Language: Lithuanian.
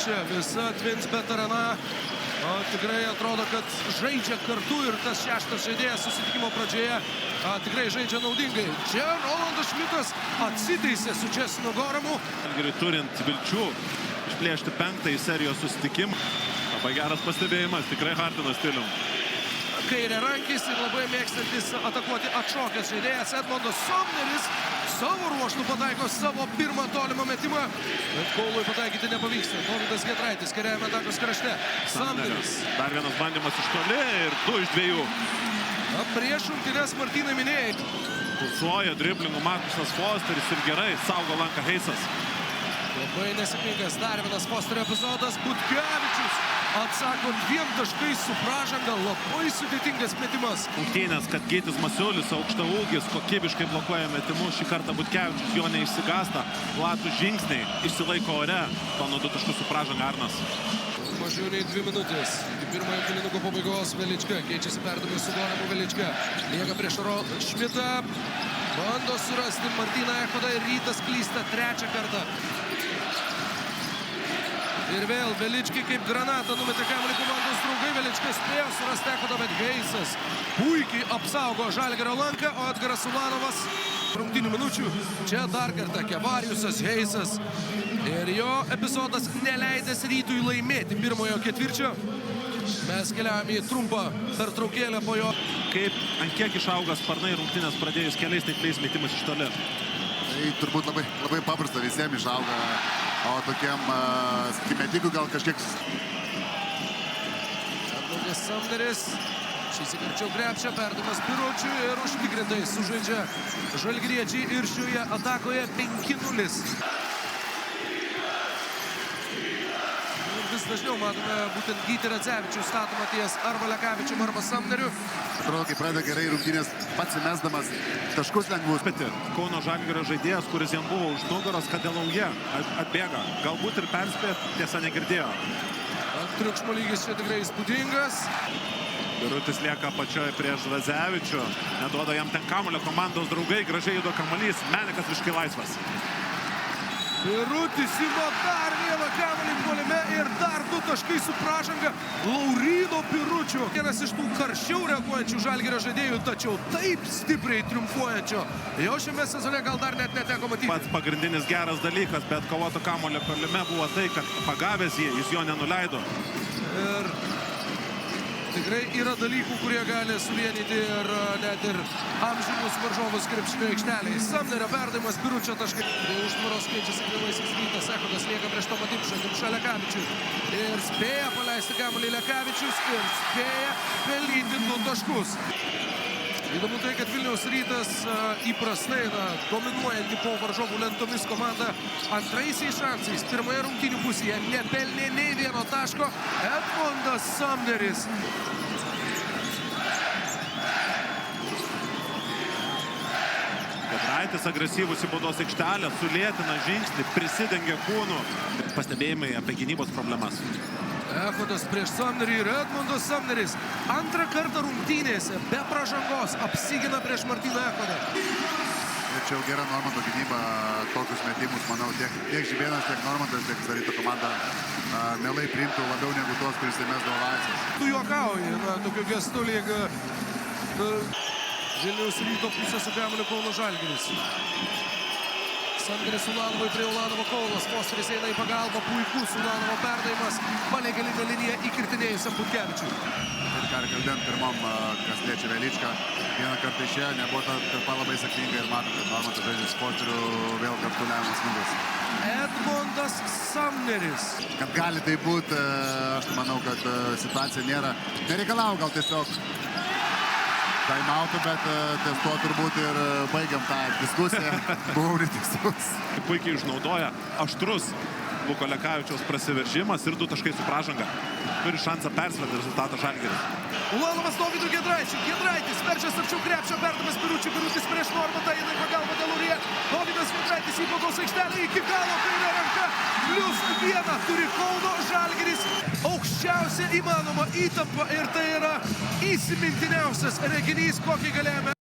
čia visa Twins veterana. Tikrai atrodo, kad žaidžia kartu ir tas šeštas žaidėjas susitikimo pradžioje tikrai žaidžia naudingai. Čia Rolandas Šmitas atsiteisė su Česinu Goramu. Gerai turint vilčių išplėšti penktąjį serijos susitikimą. Labai geras pastebėjimas, tikrai Hartino stilium. Kairė rankis ir labai mėgstantis atakuoti atšokęs žaidėjas Edmondas Sumneris savo ruožtų pataiko savo pirmą tolimą metimą. Bet Kaului pataikyti nepavyksta. Dovydas Giedraitis kairiajame atakos krašte. Sumneris. Dar vienas bandymas iš toli ir 2 iš 2. Prieš rungtynes Martynai minėjai. Pulsuoja driblingų Markusas Fosteris ir gerai saugo lanką Heisas. Labai nesėkmingas dar vienas Fosterio epizodas. Butkevičius atsako 2 taškais su pražanga. Labai sudėtingas metimas. Rungtynės, kad Gytis Masiulis, aukšta ūgis, kokybiškai blokuoja metimus. Šį kartą Butkevičius jo neišsigąsta. Platų žingsniai, išsilaiko ore. Pano 2 taškus su pražanga Arnas. Mažiau nei 2 minutės. Iki pirmojo kėlinuko pabaigos Velička. Keičiasi perdavimai su Goramu Velička. Lieka prieš Šmitą. Bando surasti Martyną Echodą ir Rytas klysta 3 kartą. Ir vėl Veličkai kaip granatą numetė kamuolį komandos draugai. Velička spėjo surasti Echodą, bet Heisas puikiai apsaugo Žalgirio lanką, o Edgaras Ulanovas rungtynių minučių. Čia dar kartą Kevariusas Heisas. Ir jo epizodas neleidęs Rytui laimėti pirmojo ketvirčio. Mes keliavome į trumpą pertraukėlę po jo. Kaip ant kiek išauga sparnai rungtynės pradėjus keliais taikliais metimais iš toli? Tai turbūt labai paprasta visiems išauga, o tokiam metikui gal kažkiek... Edmondas Sumneris. Šis įkarčiau krepšio, perdavimas Biručiui ir užtikrintai sužaidžia žalgiriečiai ir šioje atakoje 5-0. Vis dažniau matome būtent Gytį Radzevičių statomą ties arba Lekavičium arba Sumneriu. Atrodo, kai pradeda gerai rungtynės, pats įmesdamas taškus lengvus. Kauno Žalgirio žaidėjas, kuris jam buvo už nugaros, kad Delauja atbėga. Galbūt ir perspėja, tiesa negirdėjo. Triukšmo lygis čia tikrai įspūdingas. Birutis lieka apačioje prieš Radzevičių. Neduoda jam ten kamuolio komandos draugai. Gražiai juda kamuolys. Menikas visiškai laisvas. Birutis ima dar vieną kamuolį puolime ir dar 2 taškai su pražanga Lauryno Biručio. Vienas iš tų karščiau reaguojančių Žalgirio žaidėjų, tačiau taip stipriai triumfuojančio. Jo šiame sezone gal dar net neteko matyti. Pats pagrindinis geras dalykas, bet kovoto kamuolio puolime buvo tai, kad pagavęs jį, jis jo nenuleido. Ir tikrai yra dalykų, kurie gali suvienyti ir net ir amžinus varžovus krepšinio aikštelėje. Sumnerio perdavimas Biručio taškai. Prie užtvaros keičiasi pirmaisiais Rytas. Echodas lieka prieš Tomą Dimšą. Dimša Lekavičiui. Ir spėja paleisti kamuolį Lekavičius ir spėja pelnyti 2 taškus. Įdomu tai, kad Vilniaus Rytas įprastai dominuojanti po varžovų lentomis komanda antraisiais šansais pirmoje rungtynių pusėje nepelnė nei 1 taško. Edmondas Sumneris. Giedraitis agresyvus į baudos aikštelę, sulėtina žingsnį, prisidengia kūnu. Pastebėjimai apie gynybos problemas. Echodas prieš Sumnerį ir Edmondas Sumneris 2 kartą rungtynėse be pražangos apsigina prieš Martyną Echodą. Ir čia jau gera Normanto gynyba, tokius metimus, manau, tiek Žibėnas, tiek Normantas, tiek Ryto komanda mielai priimtų labiau negu tos, kuris įmesdavo laisvės. Tu juokauji, tokiu gestu lyg Vilniaus Ryto pusė su kamuoliu Kauno Žalgiris. Sumneris Ulanovui prie Ulanovo Kaunas. Fosteris eina į pagalbą. Puikus Ulanovo perdavimas. Palei galinę liniją įkirtinėjusiam Butkevičiui. Ir ką kalbėjom pirmom, kas liečia Veličką. Vieną kartą išėjo, nebuvo ta karpa labai sėkminga ir matom, kad Normantas žaidžia su Fosteriu vėl kartu lemiamas smūgis. Edmondas Sumneris. Kad gali tai būti, aš manau, kad situacija nereikalavo gal tiesiog time-outų, bet ties tuo turbūt ir baigiam tą diskusiją. Buvau neteisus. Puikiai išnaudoja aštrus Luko Lekavičiaus prasiveržimas ir 2 taškai su pražanga. Turi šansą persverti rezultatą Žalgiris. Ulanovas Dovydui Giedraičiui. Giedraitis verčias arčiau krepšio, perdavimas Biručiui. Birutis prieš Normantą, eina į pagalbą Delauryje. Dovydas Giedraitis į baudos aikštelę iki galo, kairė ranka. +1 turi Kauno Žalgiris. Aukščiausia įmanoma įtampa ir tai yra įsimintiniausias reginys, kokį galėjome